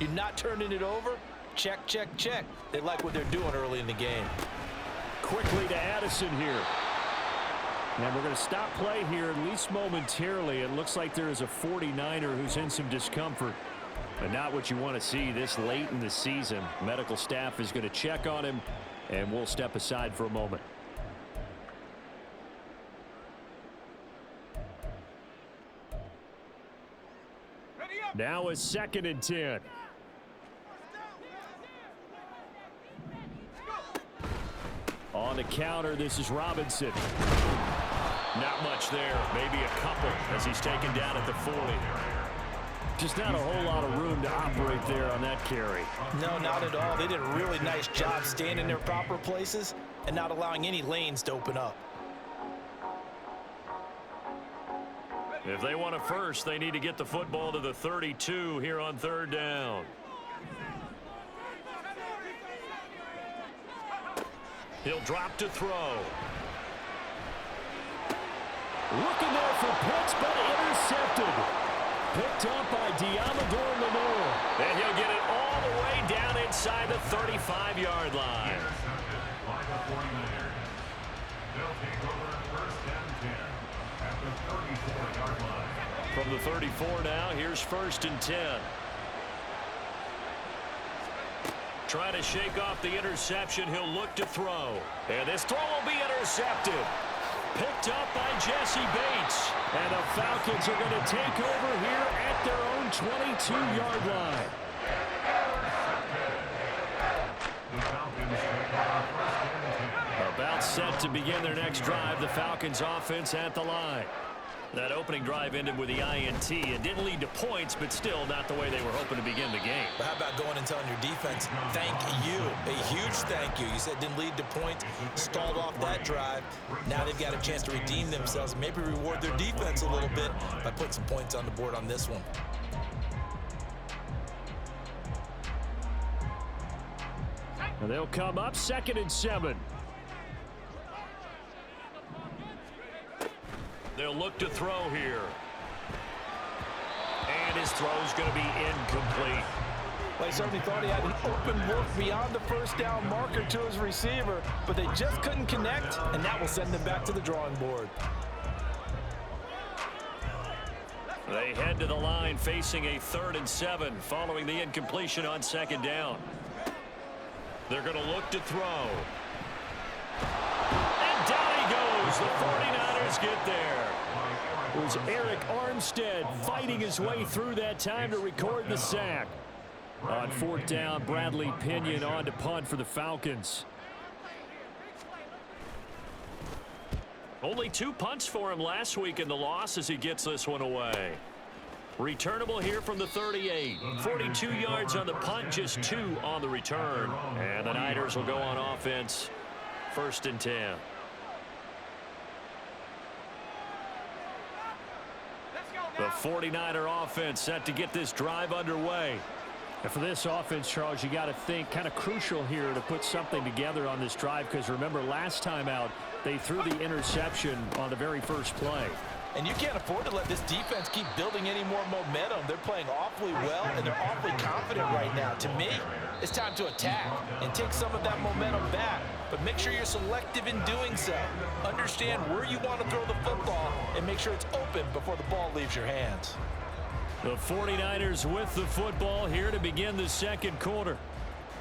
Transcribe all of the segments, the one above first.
You're not turning it over? Check, check, check. They like what they're doing early in the game. Quickly to Addison here. And we're going to stop play here, at least momentarily. It looks like there is a 49er who's in some discomfort. But not what you want to see this late in the season. Medical staff is going to check on him, and we'll step aside for a moment. Now a 2nd and 10. On the counter, this is Robinson. Not much there. Maybe a couple as he's taken down at the 40. Just not a whole lot of room to operate there on that carry. No, not at all. They did a really nice job staying in their proper places and not allowing any lanes to open up. If they want a first, they need to get the football to the 32 here on 3rd down. He'll drop to throw. Looking there for Pitts, but intercepted. Picked up by Diamador Lenore. And he'll get it all the way down inside the 35-yard line. By the 49ers. They'll take over 1st and 10 at the 34-yard line. From the 34 now, here's 1st and 10. Trying to shake off the interception. He'll look to throw. And this throw will be intercepted. Picked up by Jesse Bates. And the Falcons are going to take over here at their own 22-yard line. About set to begin their next drive. The Falcons offense at the line. That opening drive ended with the INT. It didn't lead to points, but still not the way they were hoping to begin the game. But how about going and telling your defense, thank you, a huge thank you. You said it didn't lead to points, stalled off that drive. Now they've got a chance to redeem themselves, maybe reward their defense a little bit by putting some points on the board on this one. And they'll come up 2nd and 7. They'll look to throw here. And his throw's going to be incomplete. Well, he certainly thought he had an open look beyond the 1st down marker to his receiver, but they just couldn't connect, and that will send them back to the drawing board. They head to the line facing a 3rd and 7 following the incompletion on 2nd down. They're going to look to throw. And down he goes. The 49ers get there. It was Eric Armstead fighting his way through that time to record the sack. On 4th down, Bradley Pinion on to punt for the Falcons. Only 2 punts for him last week in the loss as he gets this one away. Returnable here from the 38. 42 yards on the punt, just 2 on the return. And the Niners will go on offense. 1st and 10. The 49er offense set to get this drive underway. And for this offense, Charles, you got to think kind of crucial here to put something together on this drive, because remember last time out they threw the interception on the very first play. And you can't afford to let this defense keep building any more momentum. They're playing awfully well, and they're awfully confident right now. To me, it's time to attack and take some of that momentum back. But make sure you're selective in doing so. Understand where you want to throw the football and make sure it's open before the ball leaves your hands. The 49ers with the football here to begin the 2nd quarter,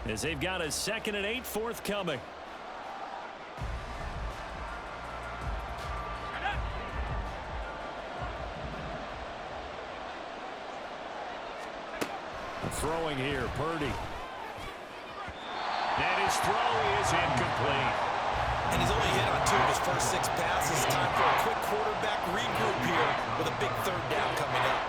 as they've got a 2nd and 8 forthcoming. Throwing here, Purdy. And his throw is incomplete. And he's only hit on 2 of his first 6 passes. Time for a quick quarterback regroup here with a big 3rd down coming up.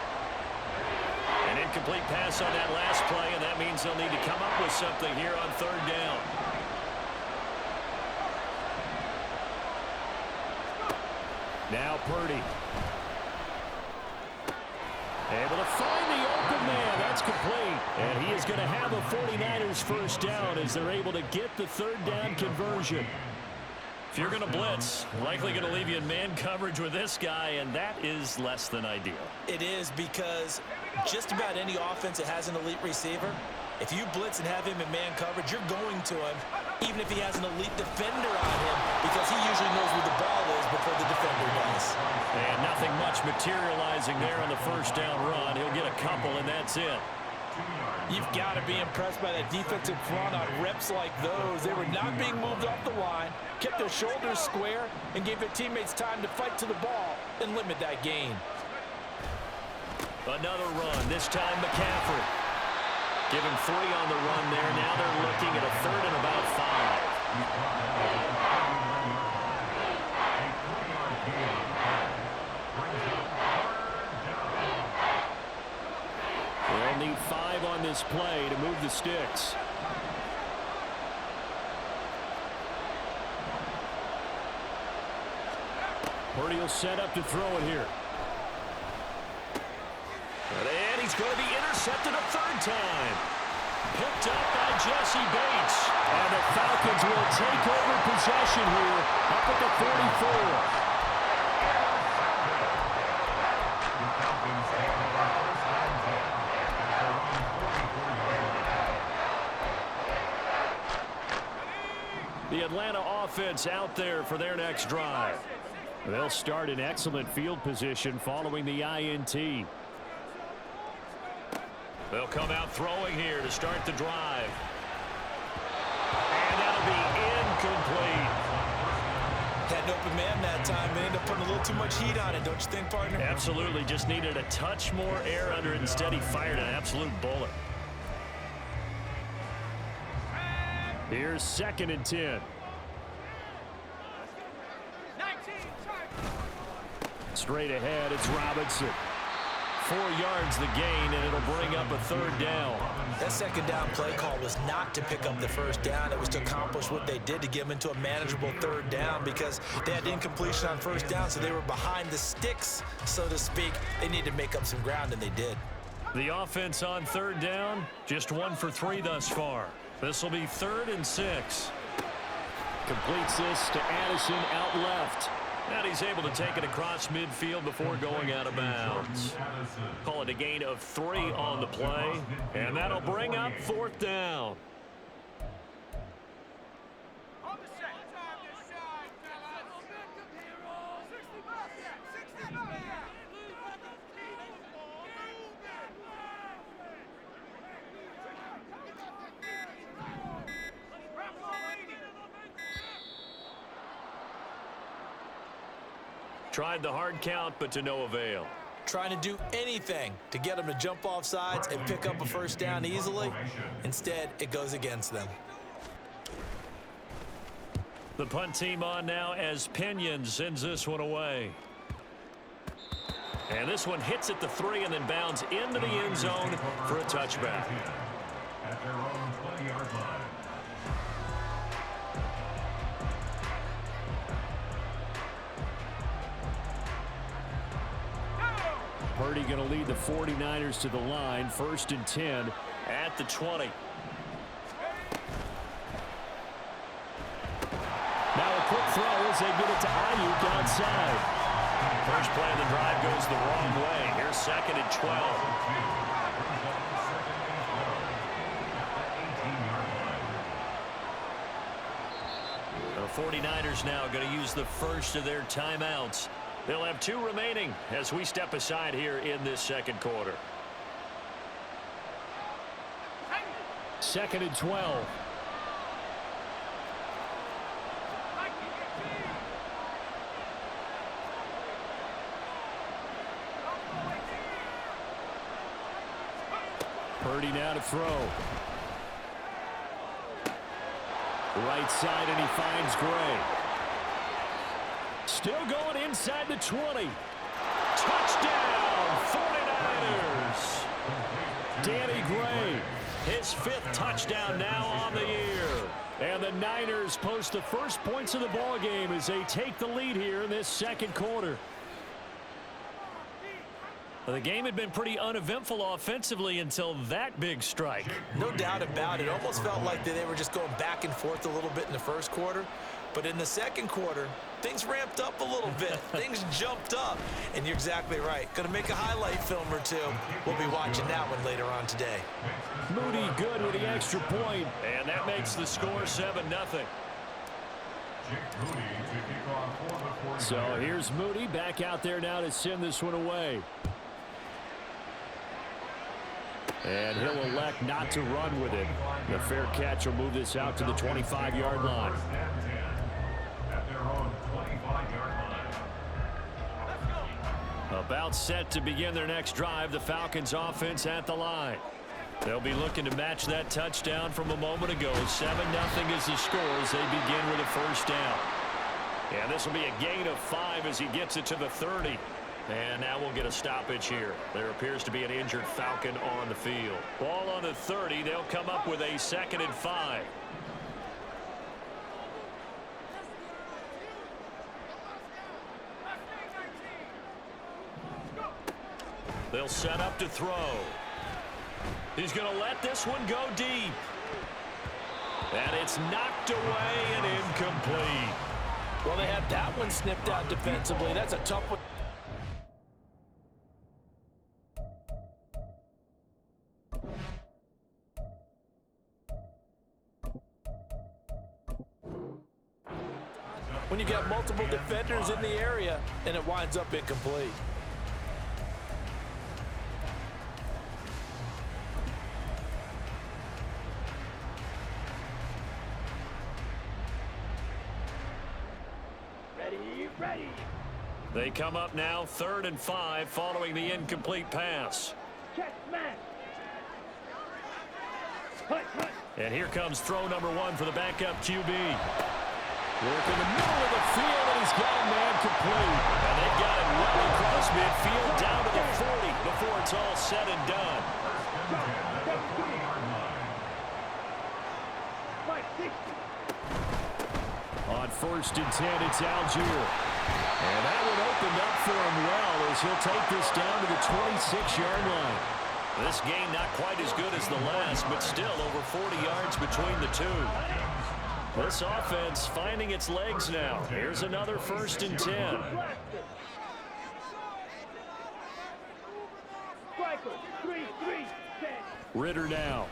An incomplete pass on that last play, and that means they'll need to come up with something here on 3rd down. Now Purdy. Able to find the open man. That's complete. And he is going to have a 49ers 1st down as they're able to get the 3rd down conversion. If you're going to blitz, likely going to leave you in man coverage with this guy, and that is less than ideal. It is, because just about any offense that has an elite receiver, if you blitz and have him in man coverage, you're going to him, even if he has an elite defender on him, because he usually knows where the ball is before the defender does. And nothing much materializing there on the first down run. He'll get a couple, and that's it. You've got to be impressed by that defensive front on reps like those. They were not being moved off the line, kept their shoulders square, and gave their teammates time to fight to the ball and limit that gain. Another run, this time McCaffrey. Give him 3 on the run there. Now they're looking at a 3rd and about 5. They'll need 5 on this play to move the sticks. Purdy will set up to throw it here. And he's going to be intercepted a 3rd time. Picked up by Jesse Bates. And the Falcons will take over possession here up at the 44. The Atlanta offense out there for their next drive. They'll start in excellent field position following the INT. They'll come out throwing here to start the drive. And that'll be incomplete. Had an open man that time. They ended up putting a little too much heat on it, don't you think, partner? Absolutely. Just needed a touch more air under it. Instead, he fired an absolute bullet. Here's 2nd and 10. Straight ahead, it's Robinson. 4 yards the gain, and it'll bring up a 3rd down. That 2nd down play call was not to pick up the 1st down. It was to accomplish what they did, to get them into a manageable 3rd down, because they had incompletion on 1st down, so they were behind the sticks, so to speak. They needed to make up some ground, and they did. The offense on 3rd down, just 1 for 3 thus far. This will be 3rd and 6. Completes this to Addison out left. And he's able to take it across midfield before going out of bounds. Call it a gain of 3 on the play. And that'll bring up 4th down. Tried the hard count, but to no avail. Trying to do anything to get them to jump off sides and pick up a 1st down easily. Instead, it goes against them. The punt team on now as Pinion sends this one away. And this one hits at the 3 and then bounds into the end zone for a touchback. At their own 20-yard line. Purdy going to lead the 49ers to the line. 1st and 10 at the 20. Now a quick throw as they get it to Ayuk outside. First play of the drive goes the wrong way. Here's 2nd and 12. The 49ers now going to use the first of their timeouts. They'll have 2 remaining as we step aside here in this 2nd quarter. 2nd and 12. Purdy now to throw. Right side, and he finds Gray. Still going inside the 20. Touchdown, 49ers. Danny Gray, his 5th touchdown now on the year. And the Niners post the first points of the ball game as they take the lead here in this 2nd quarter. Well, the game had been pretty uneventful offensively until that big strike. No doubt about it. Almost felt like they were just going back and forth a little bit in the first quarter. But in the second quarter, things ramped up a little bit. Things jumped up. And you're exactly right. Going to make a highlight film or two. We'll be watching that one later on today. Moody good with the extra point. And that makes the score 7-0. So here's Moody back out there now to send this one away. And he'll elect not to run with it. The fair catch will move this out to the 25-yard line. About set to begin their next drive, the Falcons offense at the line. They'll be looking to match that touchdown from a moment ago. 7-0 is the score as they begin with a first down. And this will be a gain of 5 as he gets it to the 30. And now we'll get a stoppage here. There appears to be an injured Falcon on the field. Ball on the 30. They'll come up with a 2nd and 5. They'll set up to throw. He's going to let this one go deep. And it's knocked away and incomplete. Well, they had that one snipped out defensively. That's a tough one. When you got multiple defenders in the area and it winds up incomplete. Ready. They come up now 3rd and 5 following the incomplete pass. Check, man. And here comes throw number 1 for the backup QB. Work in the middle of the field, and he's got a man complete. And they've got it well across midfield down to the 40 before it's all said and done. On 1st and 10, it's Algier. And that one opened up for him well as he'll take this down to the 26-yard line. This game not quite as good as the last, but still over 40 yards between the two. This offense finding its legs now. Here's another 1st and 10. Ritter now.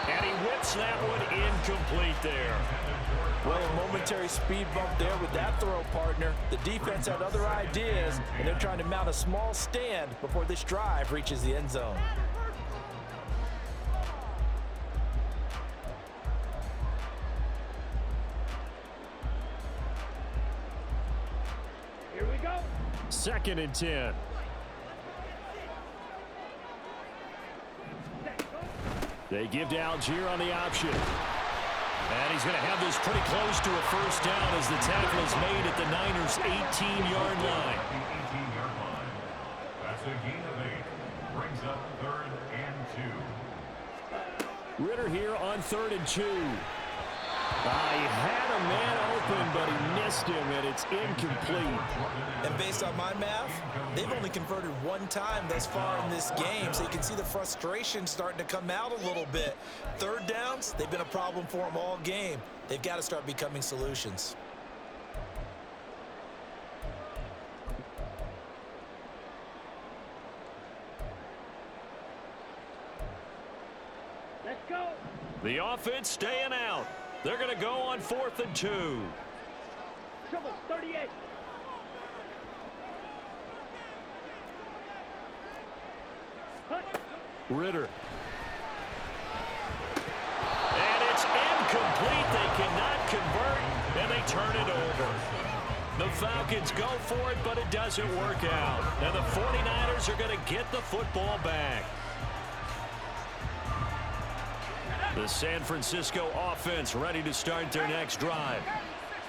And he whips that one incomplete there. Well, a momentary speed bump there with that throw, partner. The defense had other ideas, and they're trying to mount a small stand before this drive reaches the end zone. Here we go. 2nd and 10. They give to Algier on the option. And he's going to have this pretty close to a first down as the tackle is made at the Niners' 18-yard line. That's a gain of 8. Brings up 3rd and 2. Ritter here on 3rd and 2. He had a man open, but he missed him, and it's incomplete. And based on my math, they've only converted 1 time thus far in this game, so you can see the frustration starting to come out a little bit. 3rd downs, they've been a problem for them all game. They've got to start becoming solutions. Let's go. The offense staying out. They're going to go on 4th and 2. Trouble 38. Ritter. And it's incomplete. They cannot convert, and they turn it over. The Falcons go for it, but it doesn't work out. And the 49ers are going to get the football back. The San Francisco offense ready to start their next drive.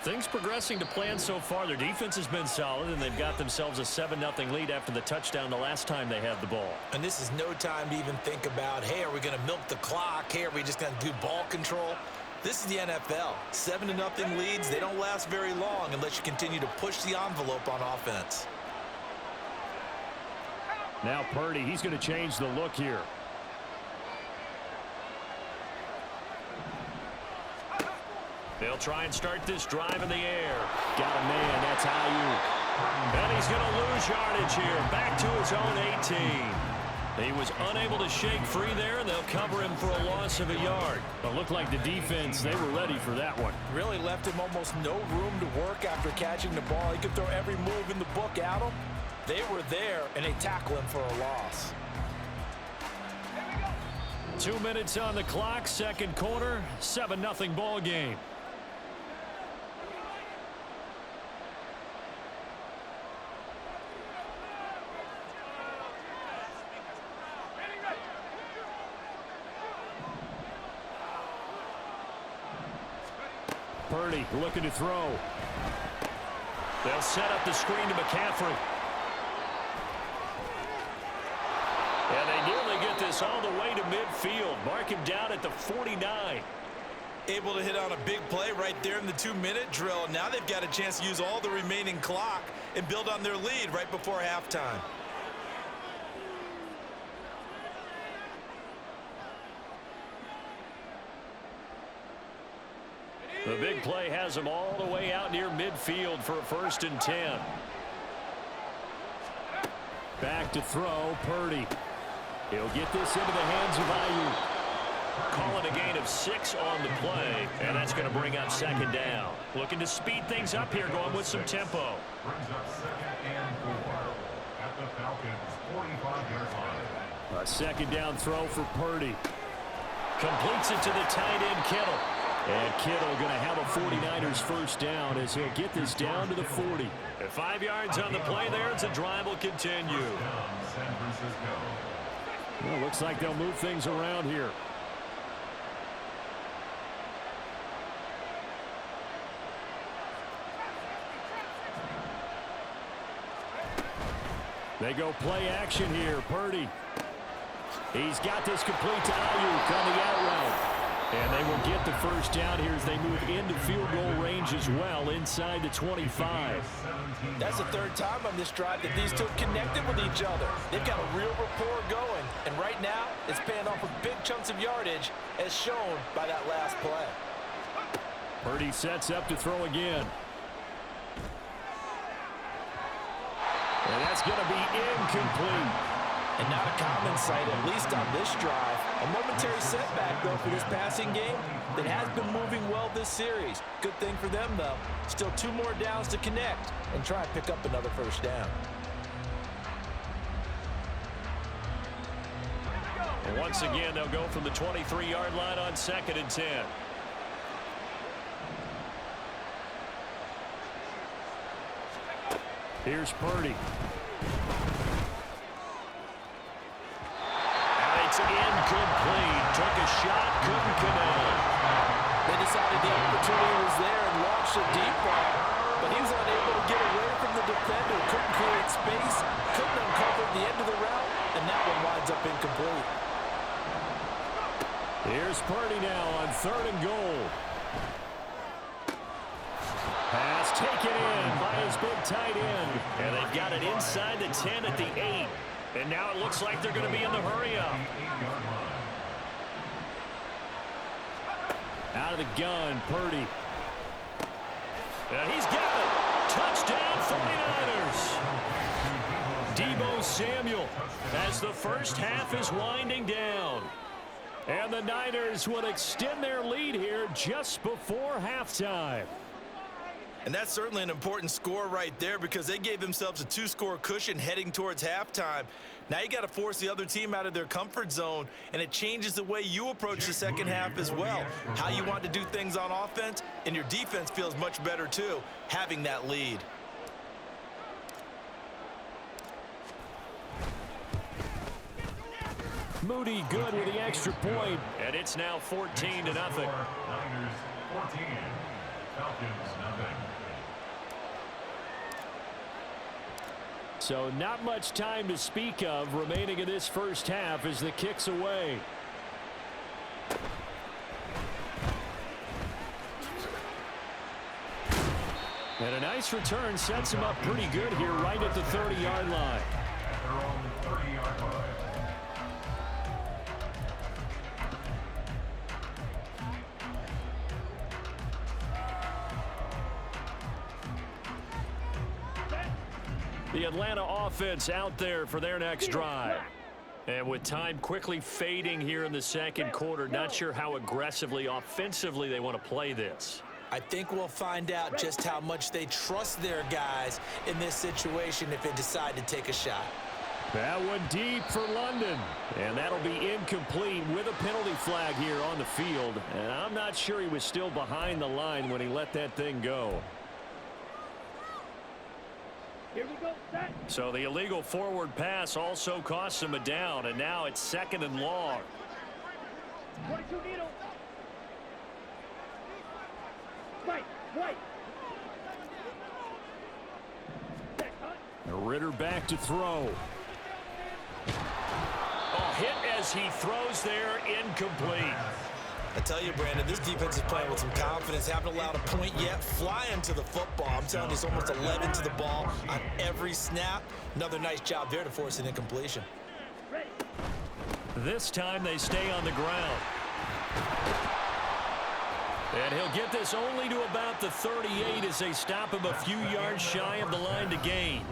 Things progressing to plan so far. Their defense has been solid, and they've got themselves a 7-0 lead after the touchdown the last time they had the ball. And this is no time to even think about, hey, are we going to milk the clock? Hey, are we just going to do ball control? This is the NFL. 7-0 leads, they don't last very long unless you continue to push the envelope on offense. Now Purdy, he's going to change the look here. They'll try and start this drive in the air. Got a man, that's Ayuk. And he's going to lose yardage here, back to his own 18. He was unable to shake free there, and they'll cover him for a loss of a yard. But it looked like the defense, they were ready for that one. Really left him almost no room to work after catching the ball. He could throw every move in the book at him. They were there, and they tackle him for a loss. 2 minutes on the clock, second quarter, 7-0 ball game. Purdy looking to throw. They'll set up the screen to McCaffrey. And they nearly get this all the way to midfield. Mark him down at the 49. Able to hit on a big play right there in the 2-minute drill. Now they've got a chance to use all the remaining clock and build on their lead right before halftime. The big play has them all the way out near midfield for a 1st and 10. Back to throw, Purdy. He'll get this into the hands of Ayuk. Calling a gain of 6 on the play, and that's going to bring up 2nd down. Looking to speed things up here, going with some tempo. Brings up 2nd and 4 at the Falcons' 45-yard line. A 2nd down throw for Purdy. Completes it to the tight end, Kittle. And Kittle going to have a 49ers 1st down as he'll get this down to the 40. At 5 yards on the play there, it's a drive will continue. San Francisco. Well, looks like they'll move things around here. They go play action here. Purdy. He's got this complete to Ayuk on the out route. And they will get the 1st down here as they move into field goal range as well inside the 25. That's the 3rd time on this drive that these two have connected with each other. They've got a real rapport going. And right now, it's paying off with big chunks of yardage as shown by that last play. Purdy sets up to throw again. And that's going to be incomplete. And not a common sight, at least on this drive. A momentary setback, though, for this passing game that has been moving well this series. Good thing for them, though. Still 2 more downs to connect and try and pick up another 1st down. And once again, they'll go from the 23-yard line on 2nd and 10. Here's Purdy. It's incomplete. Took a shot, couldn't connect. They decided the opportunity was there and launched a deep ball, but he was unable to get away from the defender. Couldn't create space, couldn't uncover the end of the route, and that one winds up incomplete. Here's Purdy now on 3rd and goal. Pass taken in by his big tight end. And they've got it inside the 10 at the 8. And now it looks like they're going to be in the hurry-up. Out of the gun, Purdy. And he's got it. Touchdown, 49ers. Deebo Samuel as the 1st half is winding down. And the Niners will extend their lead here just before halftime. And that's certainly an important score right there because they gave themselves a 2-score cushion heading towards halftime. Now you got to force the other team out of their comfort zone, and it changes the way you approach the 2nd half as well. How you want to do things on offense, and your defense feels much better too, having that lead. Moody good with the extra point, and it's now 14-0. Niners 14, Falcons 0. So not much time to speak of remaining in this 1st half as the kick's away. And a nice return sets him up pretty good here right at the 30-yard line. At their own 30-yard line. The Atlanta offense out there for their next drive. And with time quickly fading here in the second quarter, not sure how aggressively, offensively they want to play this. I think we'll find out just how much they trust their guys in this situation if they decide to take a shot. That one deep for London. And that'll be incomplete with a penalty flag here on the field. And I'm not sure he was still behind the line when he let that thing go. Here we go, set. So the illegal forward pass also costs him a down, and now it's 2nd and long. 22 needle. Right. Set, huh? Ritter back to throw. Oh, hit as he throws there, incomplete. I tell you, Brandon, this defense is playing with some confidence. Haven't allowed a point yet. Flying to the football. I'm telling you, it's almost 11 to the ball on every snap. Another nice job there to force an incompletion. Ready. This time they stay on the ground. And he'll get this only to about the 38 as they stop him a few yards shy of the line to gain.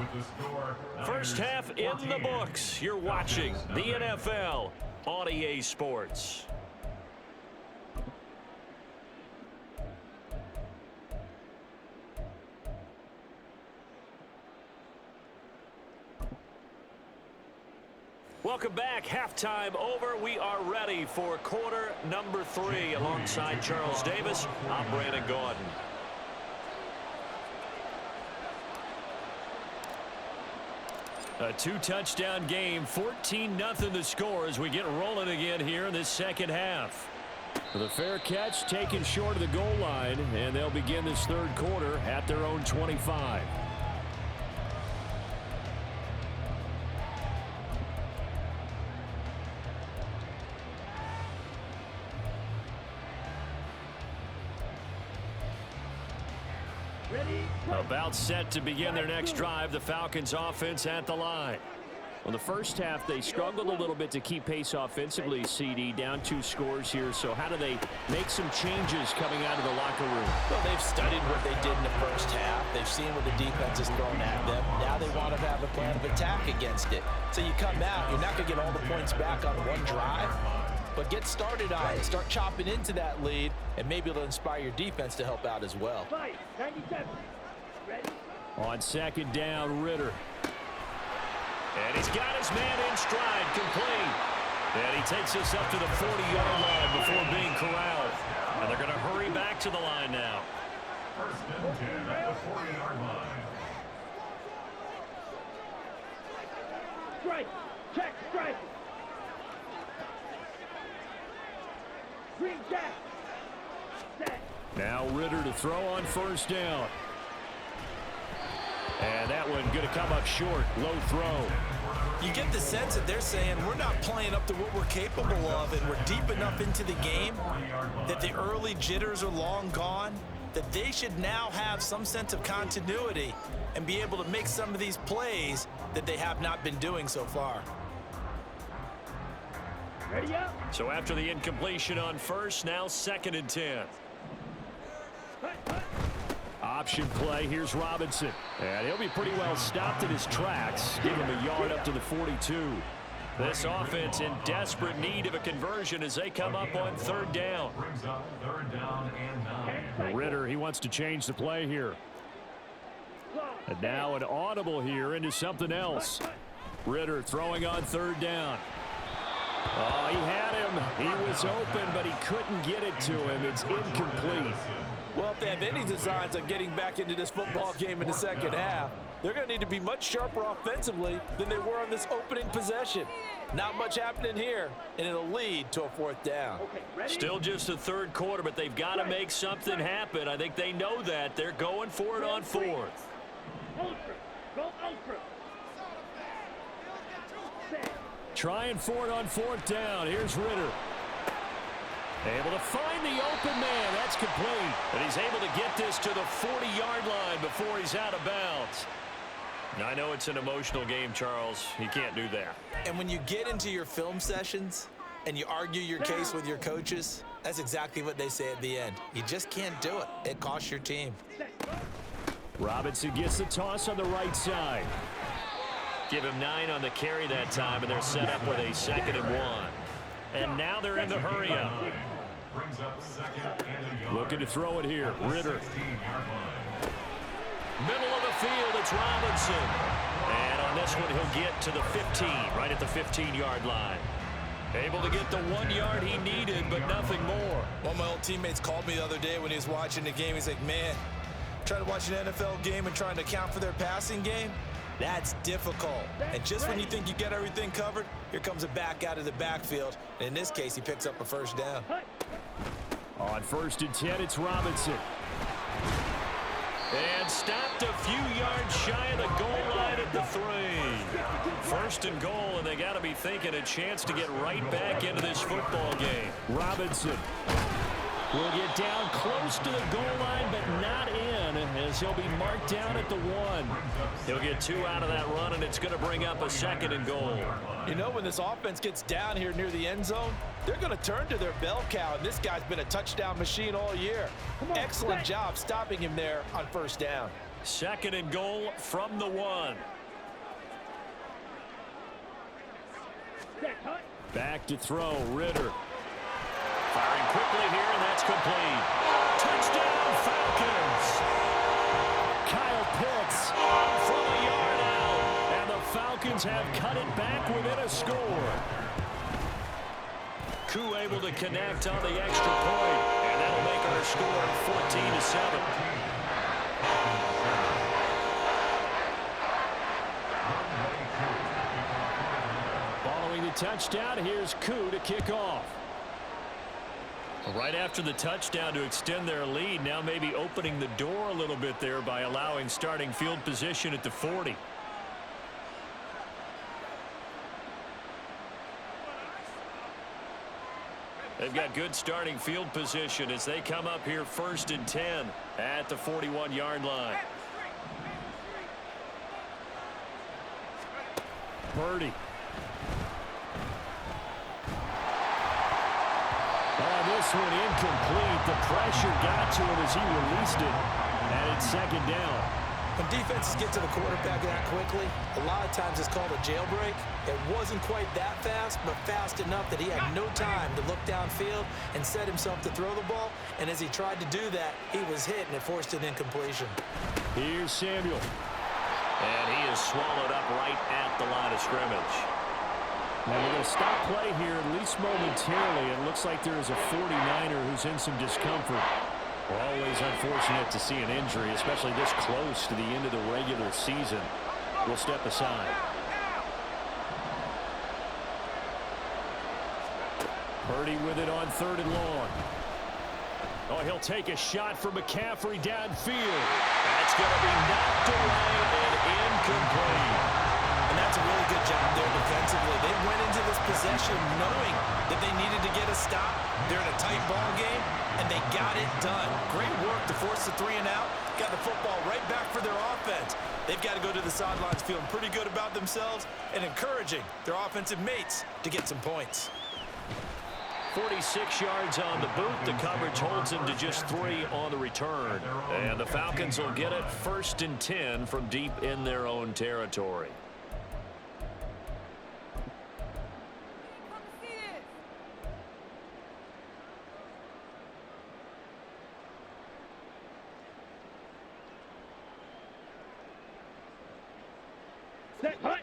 First half in the books. You're watching the NFL on EA Sports. Welcome back. Halftime over. We are ready for quarter number 3. Alongside Charles Davis, I'm Brandon Gordon. A 2-touchdown game, 14-0 the score as we get rolling again here in this second half. The fair catch taken short of the goal line, and they'll begin this third quarter at their own 25. About set to begin their next drive, the Falcons offense at the line. Well, the first half, they struggled a little bit to keep pace offensively, CD, down 2 scores here. So how do they make some changes coming out of the locker room? Well, they've studied what they did in the first half. They've seen what the defense has thrown at them. Now they want to have a plan of attack against it. So you come out, you're not going to get all the points back on one drive, but get started on it. Start chopping into that lead, and maybe it'll inspire your defense to help out as well. 97. Ready. On second down, Ritter. And he's got his man in stride, complete. And he takes us up to the 40-yard line before being corralled. And they're going to hurry back to the line now. First and 10 at the 40-yard line. Strike. Check. Strike. Green jack. Set. Now Ritter to throw on first down. And that one going to come up short. Low throw. You get the sense that they're saying we're not playing up to what we're capable of, and we're deep enough into the game that the early jitters are long gone, that they should now have some sense of continuity and be able to make some of these plays that they have not been doing so far. Ready up. So after the incompletion on first, now 2nd and 10. Option play, here's Robinson. And he'll be pretty well stopped in his tracks. Give him a yard up to the 42. This offense in desperate need of a conversion as they come up on third down. Brings up 3rd down and 9. Ritter, he wants to change the play here. And now an audible here into something else. Ritter throwing on 3rd down. Oh, he had him. He was open, but he couldn't get it to him. It's incomplete. Well, if they have any designs on getting back into this football game in the second half, they're going to need to be much sharper offensively than they were on this opening possession. Not much happening here, and it'll lead to a 4th down. Still just the third quarter, but they've got to make something happen. I think they know that. They're going for it on 4th. Ultra. Go ultra. Set. Trying for it on 4th down. Here's Ritter. Able to find the open man. That's complete. And he's able to get this to the 40-yard line before he's out of bounds. Now, I know it's an emotional game, Charles. You can't do that. And when you get into your film sessions and you argue your case with your coaches, that's exactly what they say at the end. You just can't do it. It costs your team. Robinson gets the toss on the right side. Give him 9 on the carry that time, and they're set up with a 2nd and 1. And now they're in the hurry up. Looking to throw it here. Ritter. Middle of the field, it's Robinson. And on this one, he'll get to the 15, right at the 15-yard line. Able to get the 1 yard he needed, but nothing more. One of my old teammates called me the other day when he was watching the game. He's like, man, trying to watch an NFL game and trying to account for their passing game, that's difficult. And just when you think you get everything covered, here comes a back out of the backfield. And in this case, he picks up a first down. On 1st and 10, it's Robinson. And stopped a few yards shy of the goal line at the 3. 1st and goal, and they got to be thinking a chance to get right back into this football game. Robinson will get down close to the goal line, but not in, as he'll be marked down at the 1. He'll get 2 out of that run, and it's going to bring up a 2nd and goal. You know, when this offense gets down here near the end zone, they're going to turn to their bell cow, and this guy's been a touchdown machine all year. Excellent job stopping him there on 1st down. 2nd and goal from the 1. Back to throw, Ritter. Firing quickly here, and that's complete. Touchdown, Falcons! Kyle Pitts from a yard out, and the Falcons have cut it back within a score. Koo able to connect on the extra point, and that'll make our score 14-7. Following the touchdown, here's Koo to kick off. Right after the touchdown to extend their lead, now maybe opening the door a little bit there by allowing starting field position at the 40. They've got good starting field position as they come up here 1st and 10 at the 41-yard line. Purdy. This one incomplete. The pressure got to him as he released it, and it's 2nd down. When defenses get to the quarterback that quickly, a lot of times it's called a jailbreak. It wasn't quite that fast, but fast enough that he had no time to look downfield and set himself to throw the ball. And as he tried to do that, he was hit, and it forced an incompletion. Here's Samuel. And he is swallowed up right at the line of scrimmage. Now we're going to stop play here, at least momentarily. It looks like there is a 49er who's in some discomfort. Always unfortunate to see an injury, especially this close to the end of the regular season. We'll step aside. Purdy with it on 3rd and long. Oh, he'll take a shot for McCaffrey downfield. That's going to be knocked away and incomplete. And that's a really good job there defensively. They went into this possession knowing that they needed to get a stop. They're in a tight ball game, and they got it done. Great work to force the 3 and out. Got the football right back for their offense. They've got to go to the sidelines feeling pretty good about themselves and encouraging their offensive mates to get some points. 46 yards on the boot. The coverage holds him to just 3 on the return. And the Falcons will get it 1st and 10 from deep in their own territory.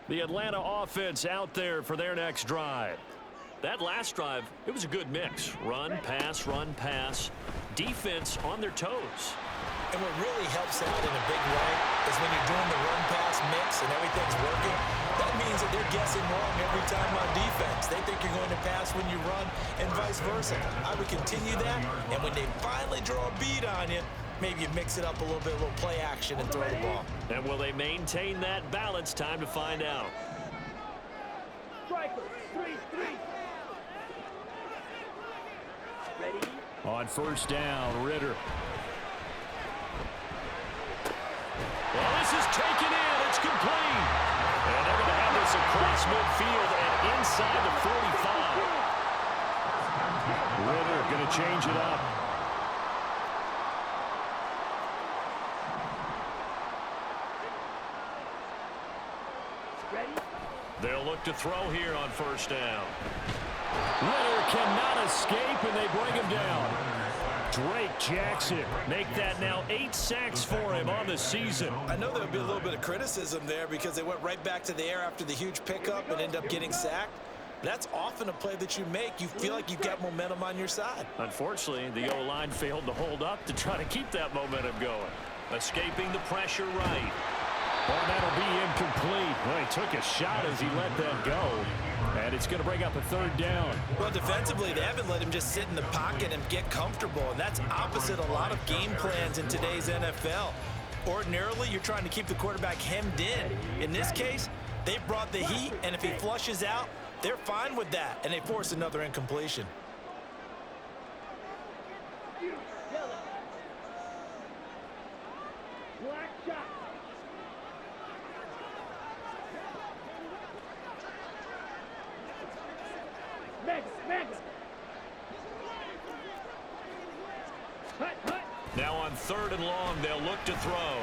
The Atlanta offense out there for their next drive. That last drive, it was a good mix. Run, pass, defense on their toes. And what really helps out in a big way is when you're doing the run-pass mix and everything's working, that means that they're guessing wrong every time on defense. They think you're going to pass when you run and vice versa. I would continue that, and when they finally draw a bead on you, maybe you mix it up a little bit, a little play action, and throw the ball. And will they maintain that balance? Time to find out. Striker, 3-3. Ready? On first down, Ritter. Well, this is taken in. It's complete. And they're going to have this across midfield and inside the 45. Ritter going to change it up. Ready? They'll look to throw here on first down. Ritter cannot escape, and they bring him down. Drake Jackson make that now 8 sacks for him on the season. I know there'll be a little bit of criticism there because they went right back to the air after the huge pickup and ended up getting sacked. That's often a play that you make. You feel like you've got momentum on your side. Unfortunately, the O-line failed to hold up to try to keep that momentum going. Escaping the pressure right. Oh, that'll be incomplete. Well, he took a shot as he let that go. And it's going to bring up a third down. Well, defensively, they haven't let him just sit in the pocket and get comfortable. And that's opposite a lot of game plans in today's NFL. Ordinarily, you're trying to keep the quarterback hemmed in. In this case, they brought the heat, and if he flushes out, they're fine with that, and they force another incompletion. Black shot. Mega. Hut. Now on third and long, they'll look to throw.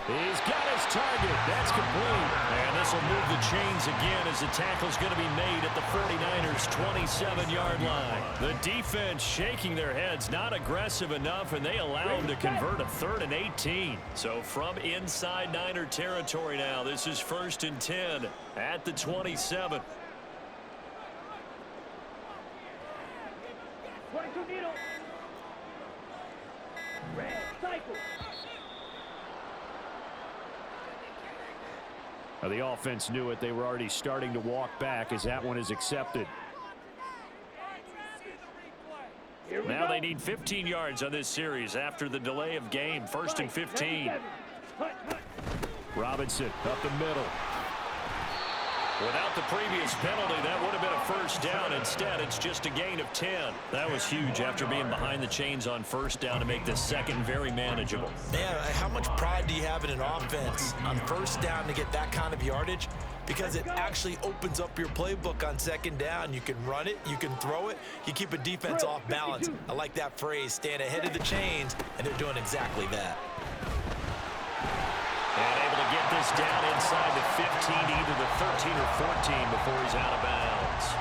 He's got his target. That's complete. And this will move the chains again as the tackle's going to be made at the 49ers' 27-yard line. The defense shaking their heads, not aggressive enough, and they allow him to convert a 3rd and 18. So from inside Niner territory now, this is 1st and 10 at the 27. 22 needle. Red cycle. Now, the offense knew it. They were already starting to walk back as that one is accepted. Now they need 15 yards on this series after the delay of game. 1st and 15. Robinson up the middle. Without the previous penalty, that would have been a first down. Instead, it's just a gain of 10. That was huge after being behind the chains on first down to make this second very manageable. Man, how much pride do you have in an offense on first down to get that kind of yardage? Because it actually opens up your playbook on second down. You can run it, you can throw it, you keep a defense off balance. I like that phrase, staying ahead of the chains, and they're doing exactly that. And able to get this down inside the 15, either the 13 or 14 before he's out of bounds.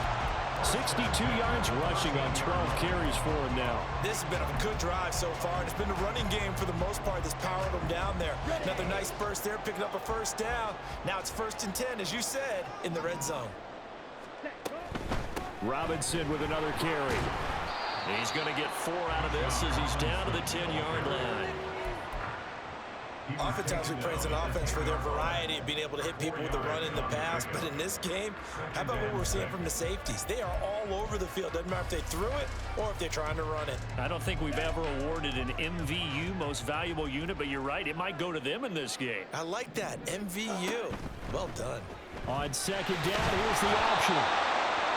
62 yards rushing on 12 carries for him now. This has been a good drive so far, and it's been a running game for the most part that's powered them down there. Another nice burst there, picking up a first down. Now it's 1st and 10, as you said, in the red zone. Robinson with another carry. He's going to get 4 out of this as he's down to the 10-yard line. Oftentimes we praise an offense for their variety of being able to hit people with the run in the pass, but in this game, how about what we're seeing from the safeties? They are all over the field. Doesn't matter if they threw it or if they're trying to run it. I don't think we've ever awarded an MVU, most valuable unit, but you're right, it might go to them in this game. I like that, MVU. Well done. On second down, here's the option.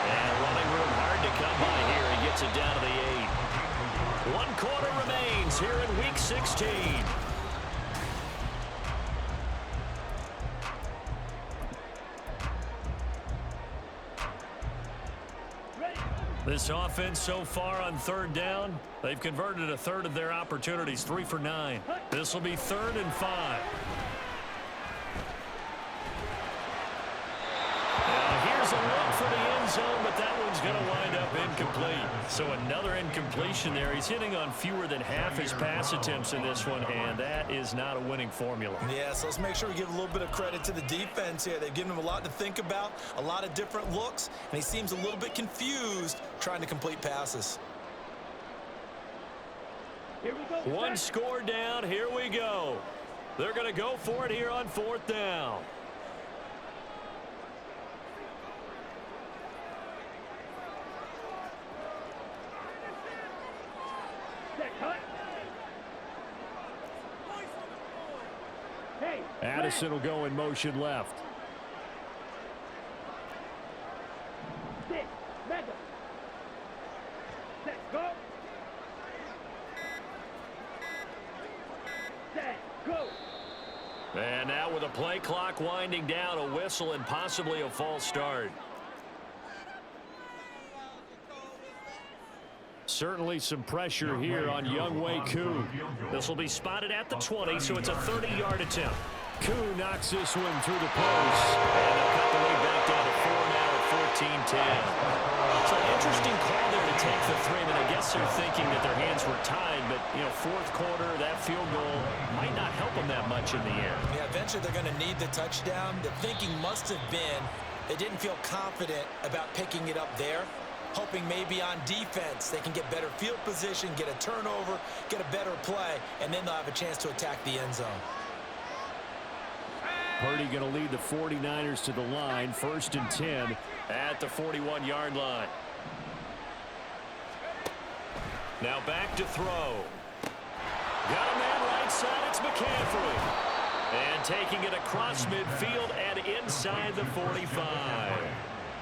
And running room hard to come by here. He gets it down to the 8. 1 quarter remains here in Week 16. This offense so far on third down, they've converted a third of their opportunities, 3 for 9. This will be 3rd and 5. Now here's a look for the end zone, but that one's going to wind up incomplete. So another incompletion there. He's hitting on fewer than half his pass attempts in this one, and that is not a winning formula. Yeah, so let's make sure we give a little bit of credit to the defense here. They've given him a lot to think about, a lot of different looks, and he seems a little bit confused trying to complete passes. Here we go. 1 score down. Here we go. They're going to go for it here on 4th down. Addison will go in motion left. play clock winding down, a whistle and possibly a false start. Certainly some pressure here on Younghoe Koo. This will be spotted at the 20, so it's a 30-yard attempt. Koo knocks this one through the post. And they'll cut the lead back down to 4 now at 14-10. It's an interesting call there to take the 3. I mean, I guess they're thinking that their hands were tied, but, you know, fourth quarter, that field goal might not help them that much in the end. Yeah, eventually they're going to need the touchdown. The thinking must have been they didn't feel confident about picking it up there, hoping maybe on defense they can get better field position, get a turnover, get a better play, and then they'll have a chance to attack the end zone. Purdy going to lead the 49ers to the line, 1st and 10 at the 41-yard line. Now back to throw. Got a man right side, it's McCaffrey. And taking it across midfield and inside the 45.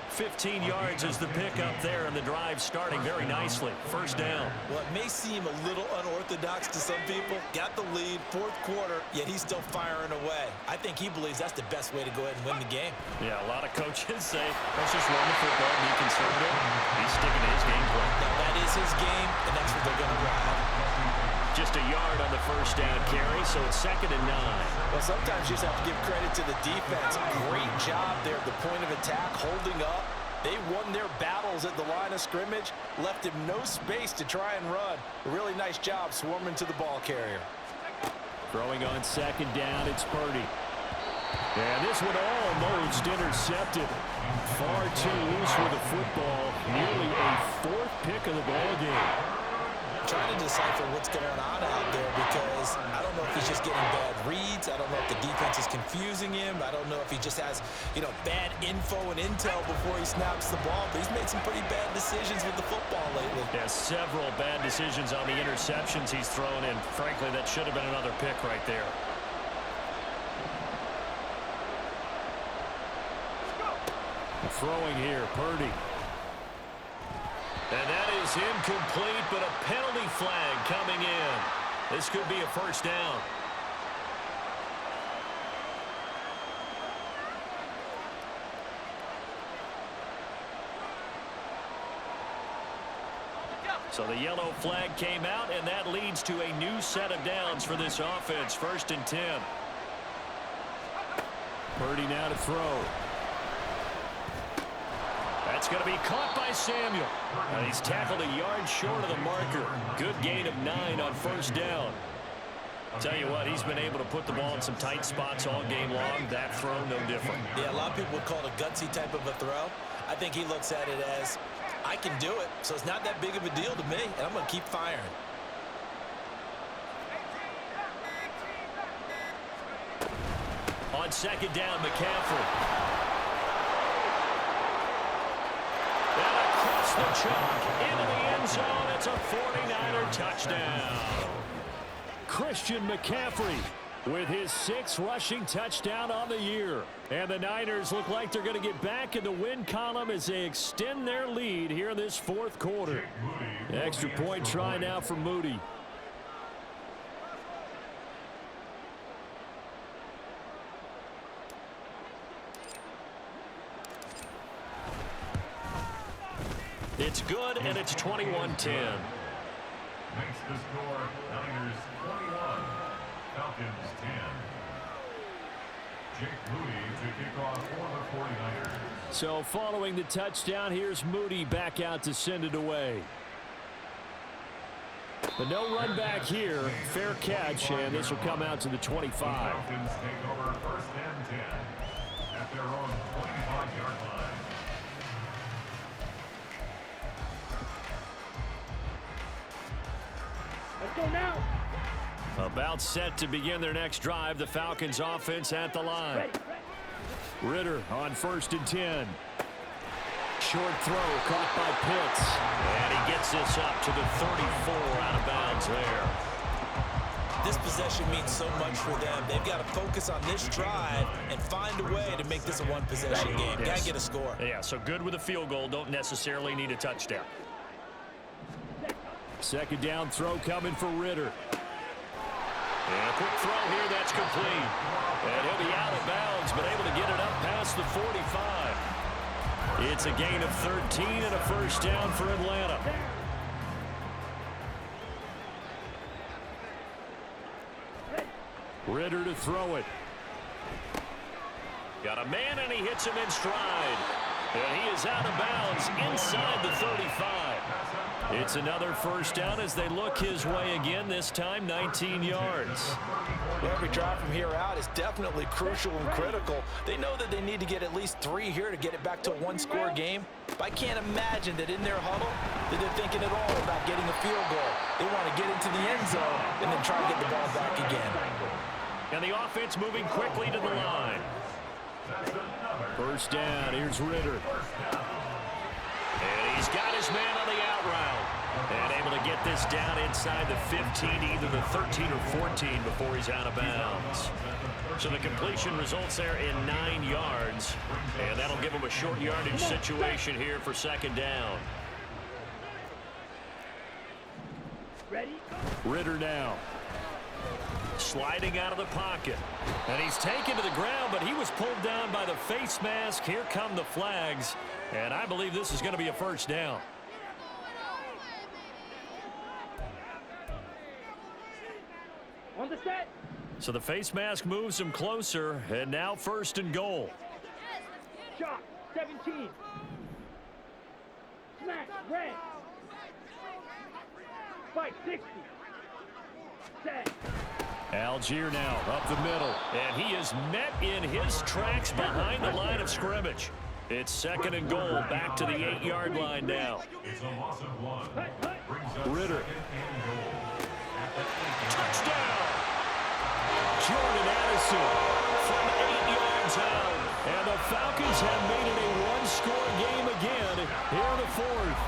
15 yards is the pickup there, and the drive starting very nicely. First down. Well, it may seem a little unorthodox to some people. Got the lead, fourth quarter, yet he's still firing away. I think he believes that's the best way to go ahead and win the game. Yeah, a lot of coaches say, let's just run the football and be conservative. He's sticking to his game plan. Now, that is his game, and that's what they're going to ride. Just a yard on the first down carry, so it's 2nd and 9. Well, sometimes you just have to give credit to the defense. Great job there at the point of attack, holding up. They won their battles at the line of scrimmage, left him no space to try and run. A really nice job swarming to the ball carrier. Throwing on 2nd down, it's Purdy. And this one almost intercepted. Far too loose with the football. Nearly a 4th pick of the ball game. Trying to decipher what's going on out there because I don't know if he's just getting bad reads. I don't know if the defense is confusing him. I don't know if he just has, you know, bad info and intel before he snaps the ball. But he's made some pretty bad decisions with the football lately. Yeah, several bad decisions on the interceptions he's thrown in. Frankly, that should have been another pick right there. Throwing here, Purdy. And that is incomplete, but a penalty flag coming in. This could be a first down. So the yellow flag came out, and that leads to a new set of downs for this offense. 1st and 10. Purdy now to throw. That's going to be caught by Samuel. And he's tackled a yard short of the marker. Good gain of 9 on first down. Tell you what, he's been able to put the ball in some tight spots all game long. That throw, no different. Yeah, a lot of people would call it a gutsy type of a throw. I think he looks at it as, I can do it, so it's not that big of a deal to me, and I'm going to keep firing. On 2nd down, McCaffrey. The chalk into the end zone. It's a 49er touchdown. Christian McCaffrey with his 6th rushing touchdown on the year. And the Niners look like they're going to get back in the win column as they extend their lead here in this 4th quarter. Extra point try now for Moody. It's good, and it's 21-10. Makes the score Niners 21, Falcons 10. Jake Moody to kick off for the 49ers. So following the touchdown, here's Moody back out to send it away. But no run back here. Fair catch, and this will come out to the 25. Falcons take over 1st and 10 at their own 25-yard line. Let's go now. About set to begin their next drive. The Falcons offense at the line. Ready. Ritter on 1st and 10. Short throw caught by Pitts. And he gets this up to the 34 out of bounds there. This possession means so much for them. They've got to focus on this drive and find a way to make this a one-possession game. Got to get a score. Yeah, so good with a field goal. Don't necessarily need a touchdown. 2nd down throw coming for Ritter. And a quick throw here, that's complete. And he'll be out of bounds, but able to get it up past the 45. It's a gain of 13 and a first down for Atlanta. Ritter to throw it. Got a man, and he hits him in stride. And he is out of bounds inside the 35. It's another first down as they look his way again, this time 19 yards. Every drive from here out is definitely crucial and critical. They know that they need to get at least 3 here to get it back to a one-score game. But I can't imagine that in their huddle that they're thinking at all about getting a field goal. They want to get into the end zone and then try to get the ball back again. And the offense moving quickly to the line. First down, here's Ritter. And he's got his man on the out route. And able to get this down inside the 15, either the 13 or 14 before he's out of bounds. So the completion results there in 9 yards. And that'll give him a short yardage situation here for second down. Ready? Ritter now. Sliding out of the pocket. And he's taken to the ground, but he was pulled down by the face mask. Here come the flags. And I believe this is going to be a first down. On the set. So the face mask moves him closer, and now first and goal. Shot. 17. Smack. Red. Spike. 60. Set. Algier now up the middle, and he is met in his tracks behind the line of scrimmage. It's second and goal, back to the 8-yard line now. It's a loss of 1. Ritter. Touchdown! Jordan Addison from 8 yards out. And the Falcons have made it a one-score game again here in the fourth.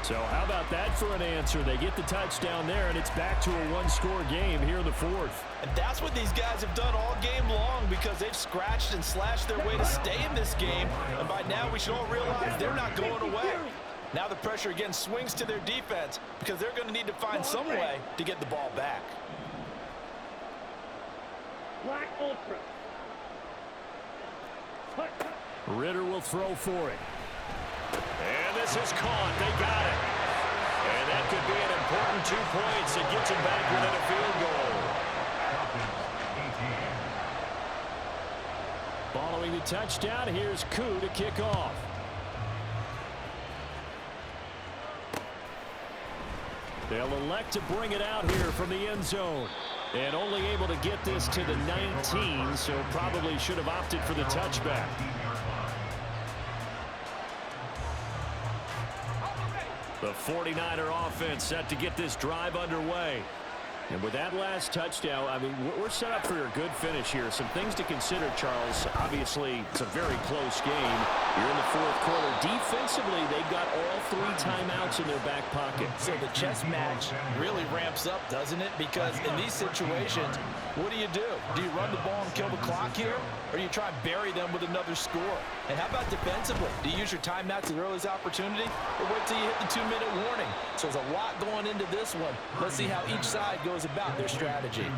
So how about that for an answer? They get the touchdown there, and it's back to a one-score game here in the fourth. And that's what these guys have done all game long because they've scratched and slashed their way to stay in this game. And by now, we should all realize they're not going away. Now the pressure again swings to their defense because they're going to need to find some way to get the ball back. Black Ultra. Ritter will throw for it. And this is caught. They got it. And that could be an important 2 points. It gets them back within a field goal. Following the touchdown, here's Koo to kick off. They'll elect to bring it out here from the end zone. And only able to get this to the 19, so probably should have opted for the touchback. The 49er offense set to get this drive underway. And with that last touchdown, I mean, we're set up for a good finish here. Some things to consider, Charles. Obviously, it's a very close game. You're in the fourth quarter. Defensively, they've got all 3 timeouts in their back pocket. So the chess match really ramps up, doesn't it? Because in these situations, what do? Do you run the ball and kill the clock here? Or do you try and bury them with another score? And how about defensively? Do you use your timeouts at the earliest opportunity? Or wait till you hit the 2-minute warning? So there's a lot going into this one. Let's see how each side goes about their strategy.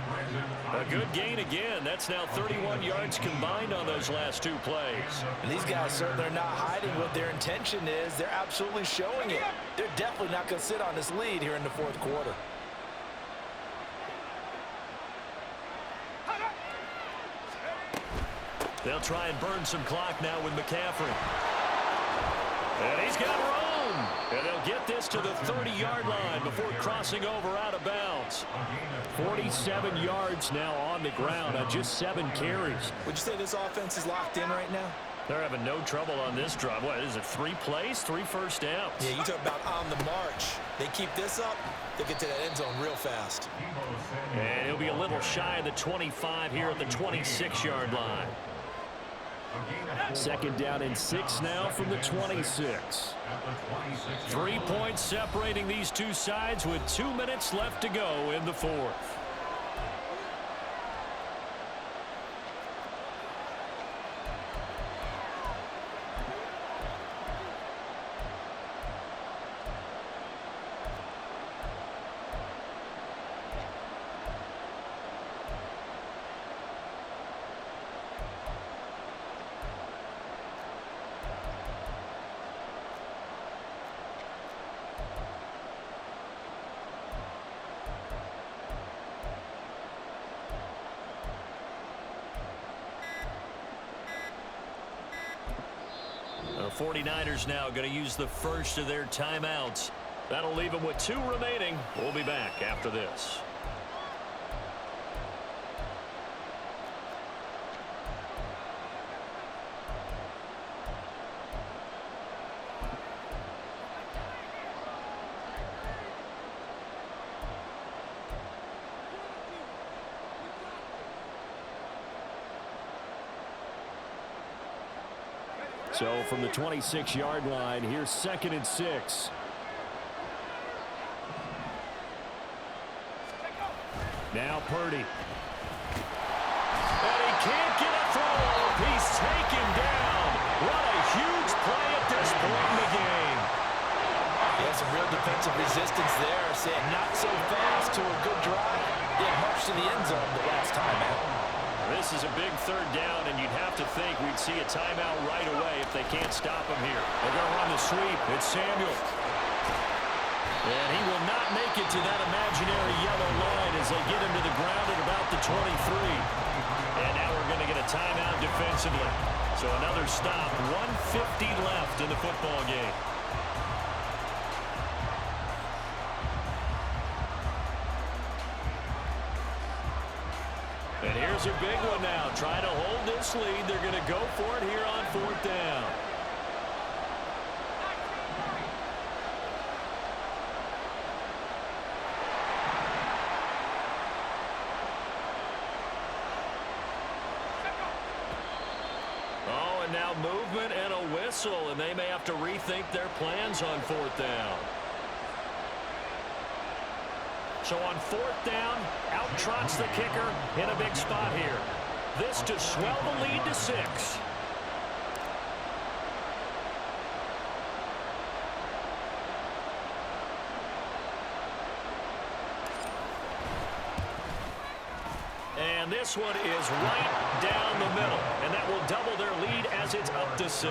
A good gain again. That's now 31 yards combined on those last 2 plays. And these guys certainly are not hiding what their intention is. They're absolutely showing it. They're definitely not going to sit on this lead here in the fourth quarter. They'll try and burn some clock now with McCaffrey. And he's got room. And they'll get this to the 30-yard line before crossing over out of bounds. 47 yards now on the ground on just 7 carries. Would you say this offense is locked in right now? They're having no trouble on this drive. What is it, 3 plays, 3 first downs? Yeah, you talk about on the march. They keep this up, they get to that end zone real fast. And he'll be a little shy of the 25 here at the 26-yard line. Second down and 6 now from the 26. 3 points separating these two sides with 2 minutes left to go in the fourth. 49ers now going to use the first of their timeouts. That'll leave them with 2 remaining. We'll be back after this. So from the 26-yard line, here's 2nd and 6. Now Purdy. And he can't get a throw. He's taken down. What a huge play at this point in the game. Yeah, some real defensive resistance there. Saying not so fast to a good drive. Did much to the end zone the last time out. This is a big 3rd down, and you'd have to think we'd see a timeout right away if they can't stop him here. They're going to run the sweep. It's Samuel. And he will not make it to that imaginary yellow line as they get him to the ground at about the 23. And now we're going to get a timeout defensively. So another stop. 1:50 left in the football game. And here's a big one now. Trying to hold this lead. They're going to go for it here on 4th down. Oh, and now movement and a whistle, and they may have to rethink their plans on 4th down. So on 4th down, out trots the kicker in a big spot here. This to swell the lead to 6. And this one is right down the middle, and that will double their lead as it's up to 6.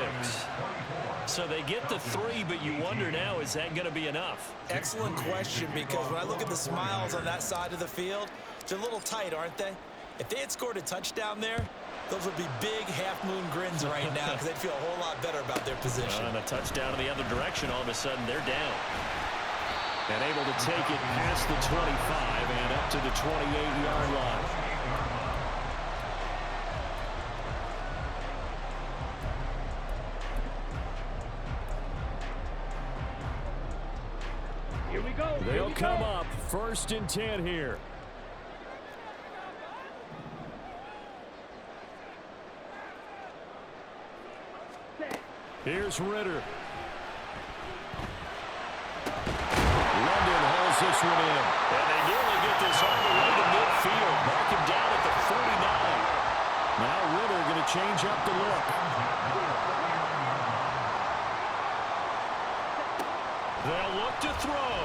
So they get the 3, but you wonder now, is that going to be enough? Excellent question, because when I look at the smiles on that side of the field, they're a little tight, aren't they? If they had scored a touchdown there, those would be big half-moon grins right now because they'd feel a whole lot better about their position. And a touchdown in the other direction, all of a sudden they're down. And able to take it past the 25 and up to the 28-yard line. Here we go. They'll come up 1st and 10 here. Here's Ritter. London holds this one in. And they nearly get this all the way to midfield. Mark him down at the 49. Now Ritter going to change up the look. They'll look to throw.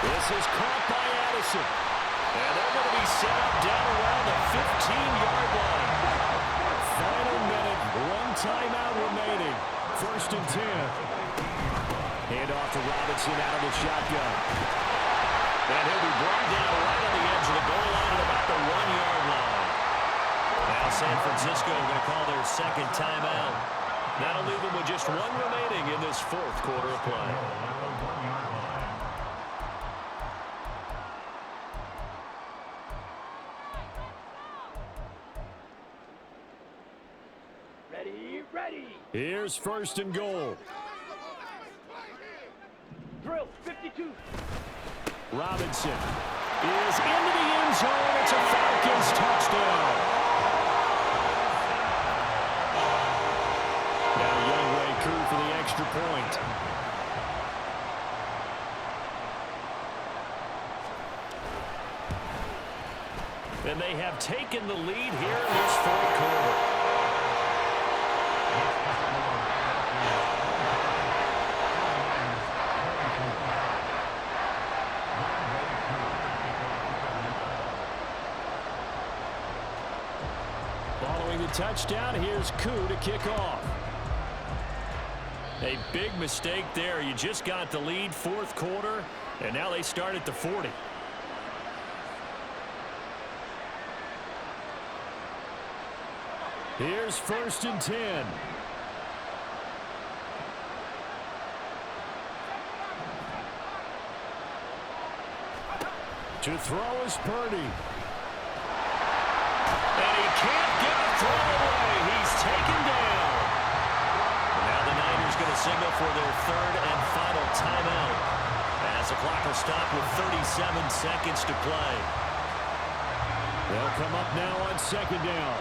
This is caught by Addison. And they're going to be set up down around the 15-yard line. Final minute, 1 timeout remaining. 1st and 10. Hand off to Robinson out of the shotgun. And he'll be brought down right on the edge of the goal line at about the 1-yard line. Now San Francisco going to call their 2nd timeout. That'll leave them with just 1 remaining in this 4th quarter of play. Ready. Here's 1st and goal. Drill, 52. Robinson is into the end zone. It's a Falcons touchdown. Now Youngway crew for the extra point. And they have taken the lead here in this 4th quarter. Following the touchdown, here's Koo to kick off. A big mistake there. You just got the lead 4th quarter, and now they start at the 40. Here's 1st and 10. To throw is Purdy. And he can't get a throw away. He's taken down. Now the Niners going to signal for their 3rd and final timeout, as the clock will stop with 37 seconds to play. They'll come up now on 2nd down.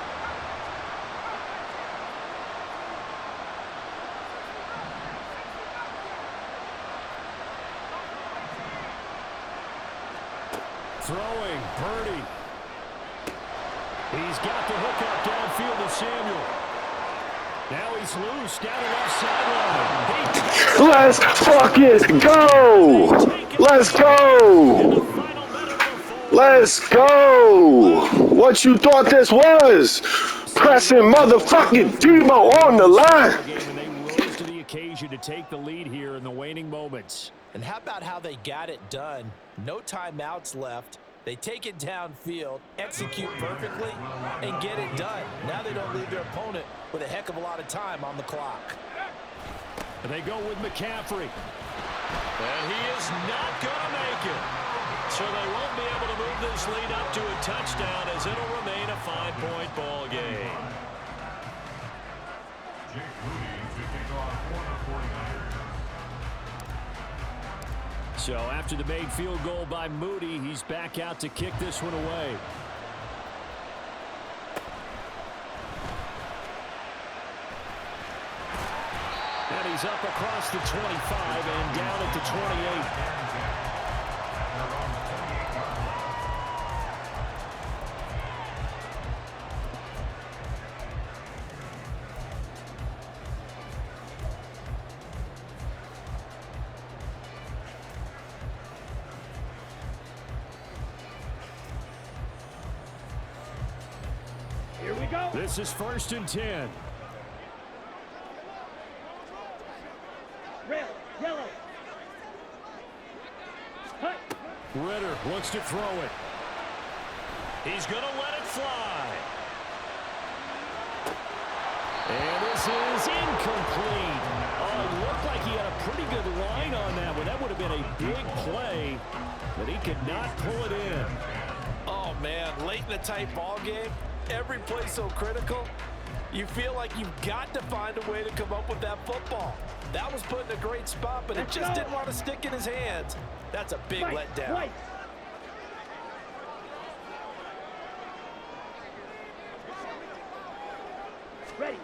Throwing, Purdy. He's got the hook up downfield to Samuel. Now he's loose down the left sideline. Let's fucking go! Let's go! Let's go! What you thought this was? Pressing motherfucking Debo on the line. And they rose to the occasion to take the lead here in the waning moments. And how about how they got it done? No timeouts left. They take it downfield, execute perfectly, and get it done. Now they don't leave their opponent with a heck of a lot of time on the clock. And they go with McCaffrey. And he is not going to make it. So they won't be able to move this lead up to a touchdown, as it'll remain a 5-point ball game. So after the made field goal by Moody, he's back out to kick this one away. And he's up across the 25 and down at the 28. Here we go. This is 1st and 10. Red, yellow. Cut. Ritter wants to throw it. He's going to let it fly. And this is incomplete. Oh, it looked like he had a pretty good line on that one. That would have been a big play, but he could not pull it in. Oh, man, late in a tight ball game, every play so critical, you feel like you've got to find a way to come up with that football. That was put in a great spot, but it just didn't want to stick in his hands. That's a big letdown. Ready.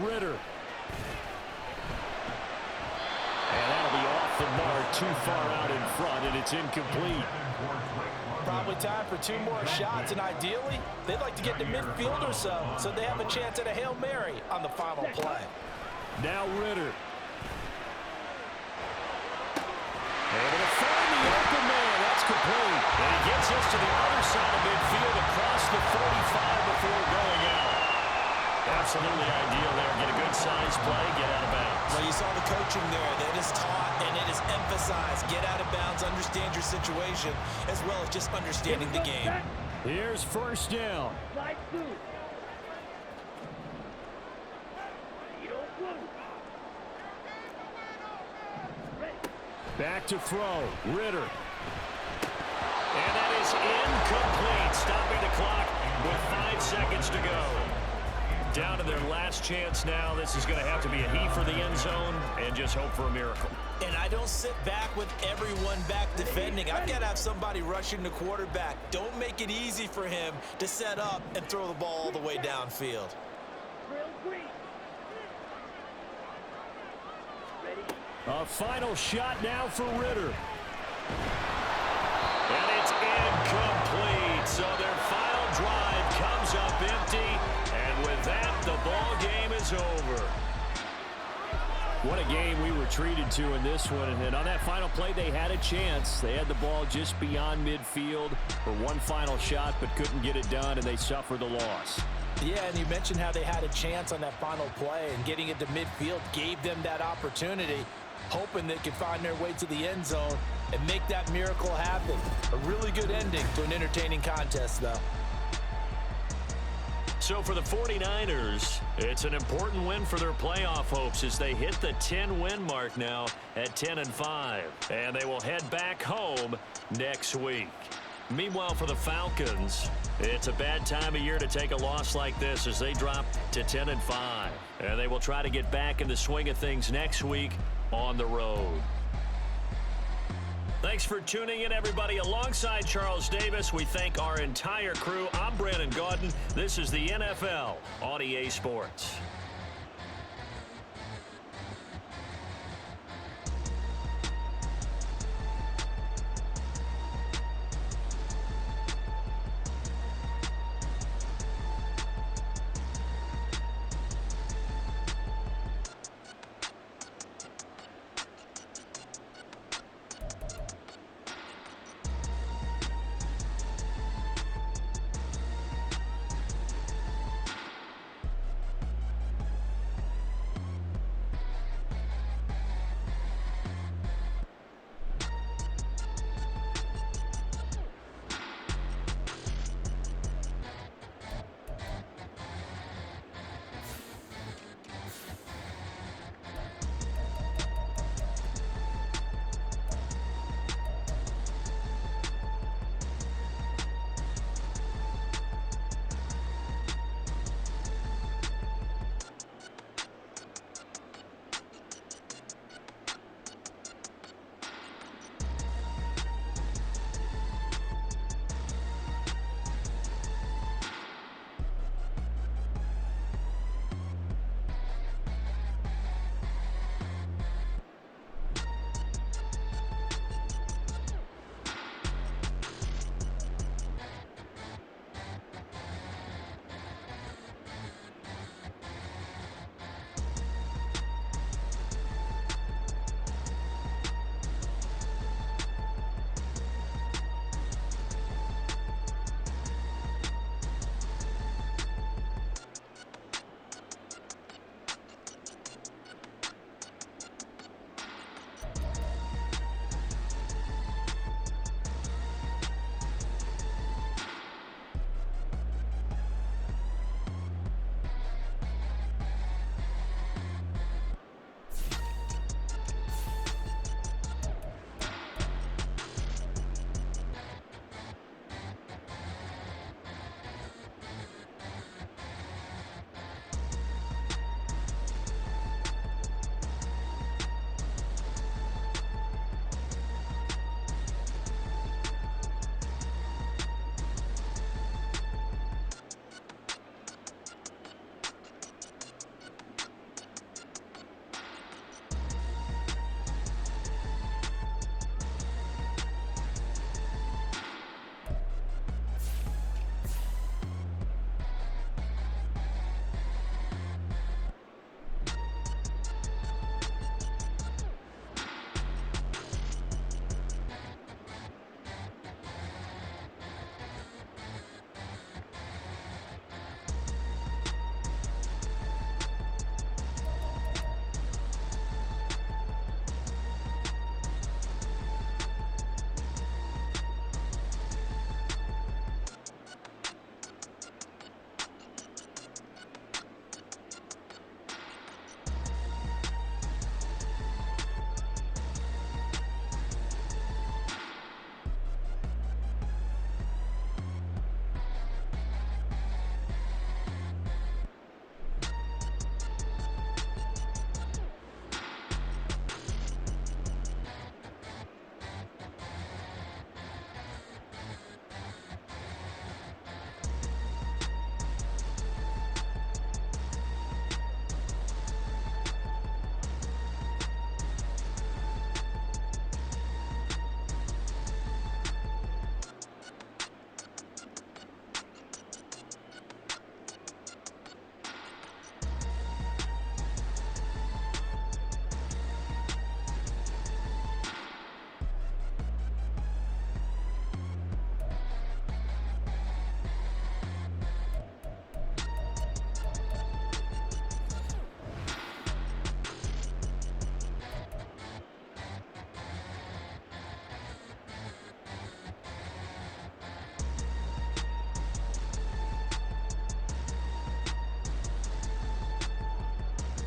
Ritter. And that'll be off the mark, too far out in front, and it's incomplete. Probably time for 2 more shots, and ideally, they'd like to get to midfield or so they have a chance at a Hail Mary on the final play. Now Ritter. Able to find the open man. That's complete. And he gets us to the other side of midfield across the 45 before going out. Absolutely ideal there. Get a good size play, get out of bounds. Well, you saw the coaching there. That is taught and it is emphasized. Get out of bounds, understand your situation, as well as just understanding the game. Here's 1st down. Slide through. Back to throw. Ritter. And that is incomplete. Stopping the clock with 5 seconds to go. Down to their last chance now. This is going to have to be a he for the end zone and just hope for a miracle. And I don't sit back with everyone back defending. I've got to have somebody rushing the quarterback. Don't make it easy for him to set up and throw the ball all the way downfield. A final shot now for Ritter. And it's incomplete. So their final drive comes up empty. And with that, the ball game is over. What a game we were treated to in this one. And on that final play, they had a chance. They had the ball just beyond midfield for one final shot, but couldn't get it done, and they suffered the loss. Yeah, and you mentioned how they had a chance on that final play, and getting it to midfield gave them that opportunity, hoping they could find their way to the end zone and make that miracle happen. A really good ending to an entertaining contest, though. So for the 49ers, it's an important win for their playoff hopes as they hit the 10-win mark now at 10-5. And they will head back home next week. Meanwhile, for the Falcons, it's a bad time of year to take a loss like this as they drop to 10-5. And they will try to get back in the swing of things next week on the road. Thanks for tuning in, everybody. Alongside Charles Davis, we thank our entire crew. I'm Brandon Gaudin. This is the NFL on EA Sports.